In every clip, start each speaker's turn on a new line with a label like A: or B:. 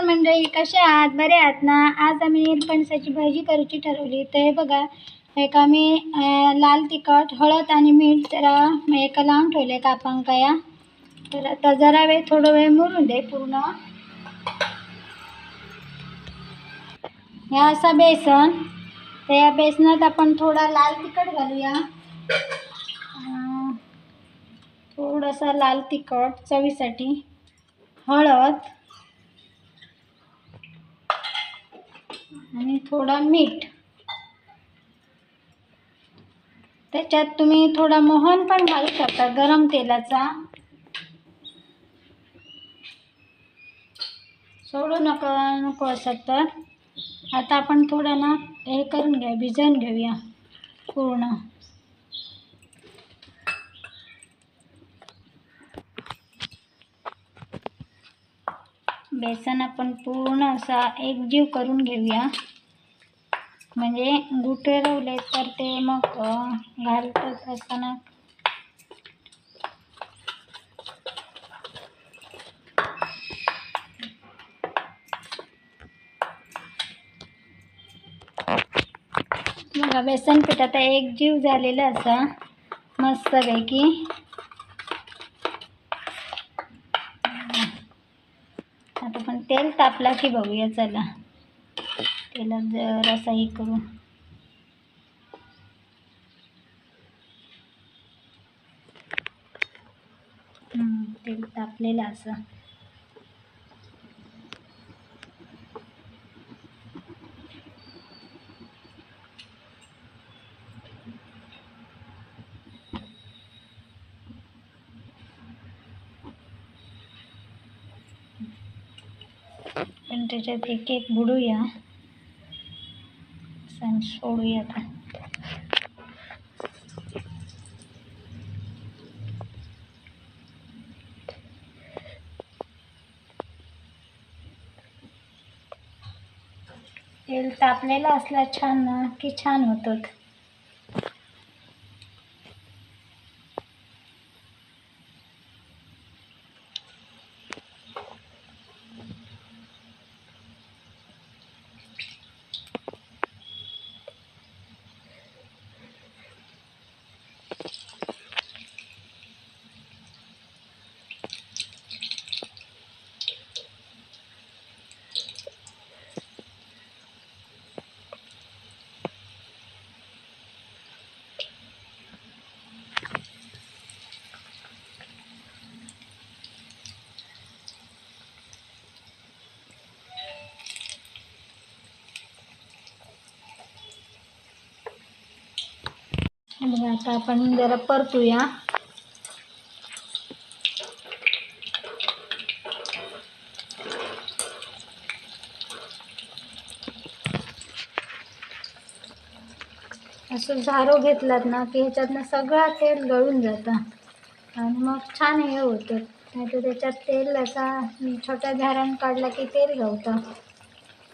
A: मंडळी, कशा आहात? बरे आहात ना? आज आम्ही नीलपणसाची भाजी करूची ठरवली. तर हे बघा, एक आम्ही लाल तिखट, हळद आणि मीठ जरा एका लावून ठेवले कापांकाया. तर आता जरा वेळ थोडं वेळ मुरून दे पूर्ण. ह्या असा बेसन, तर या बेसनात आपण थोडा लाल तिखट घालूया. थोडासा लाल तिखट चवीसाठी, हळद आणि थोडा मीठ. त्याच्यात तुम्ही थोडा मोहन पण घालू शकता गरम तेलाचा. सोडू नको असं तर. आता आपण थोडं ना हे करून घ्या, भिजवून घेऊया पूर्ण. बेसन आपण पूर्ण असा एकजीव करून घेऊया, म्हणजे गुठे राहिले तर ते मग घालत असताना बघा. बेसन पीठ आता एकजीव झालेलं असा मस्तपैकी. आता पण तेल तापला की बघूया. चला तेलात जरासा हे करू. तेल तापलेलं असं. पण त्याच्यात एक एक बुडूया, सोडूया. आता तेल तापलेलं असला छान ना की छान होतं. बघा. आता आपण जरा परतूया. असं झारो घेतलात ना की ह्याच्यातनं सगळं तेल गळून जातं आणि मग छान हे होतं. नाही तर त्याच्यात तेल असा छोट्या झाऱ्यानं काढला की तेल गळतं.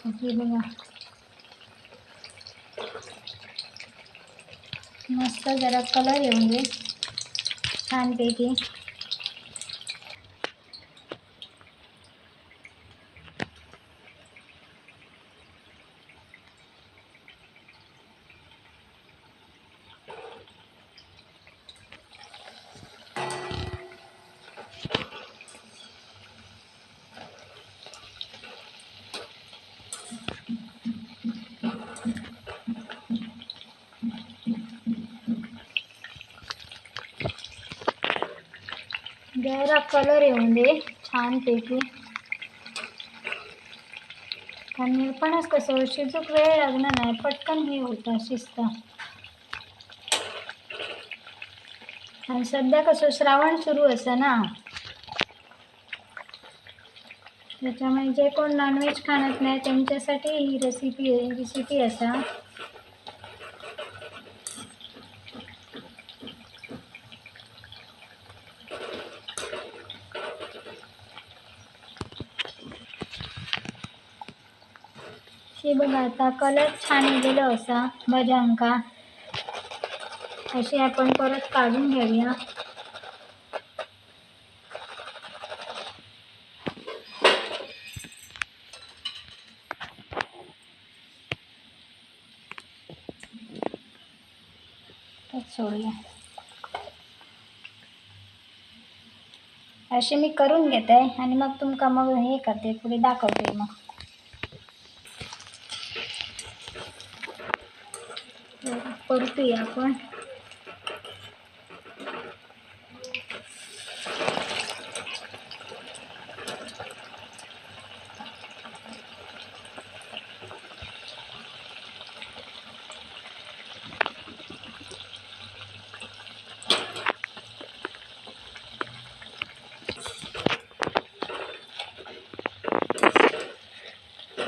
A: हे बघा, मस्त जरा कलर येऊन दे छानपैकी. जरा कलर येऊन दे छानपैकी. कारण निळपणच कसं शिजूक वेळ लागणार नाही, पटकन हे होतं शिजतं. आणि सध्या कसं श्रावण सुरू असं ना, त्याच्यामुळे जे कोण नॉनव्हेज खाणत नाही त्यांच्यासाठी ही रेसिपी असा. हे बघा, आता कलर छान येलेलं असा भजांका. अशी आपण परत काढून घेऊया. सोडूया. असे मी करून घेते आणि मग तुमका मग हे करते, पुढे दाखवते. मग परतूया आपण.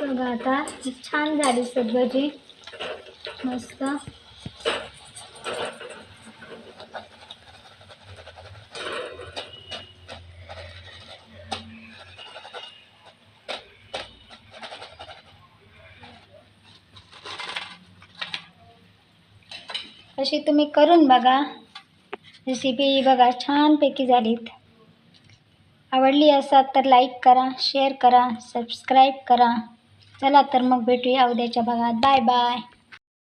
A: बघा आता छान झाली भजी, मस्त. अशी तुम्ही करून बघा. रेसिपी बघा छानपैकी झालीत. आवडली असाल तर लाईक करा, शेअर करा, सबस्क्राईब करा. चला तर मग भेटूया उद्याच्या भागात. Bye bye.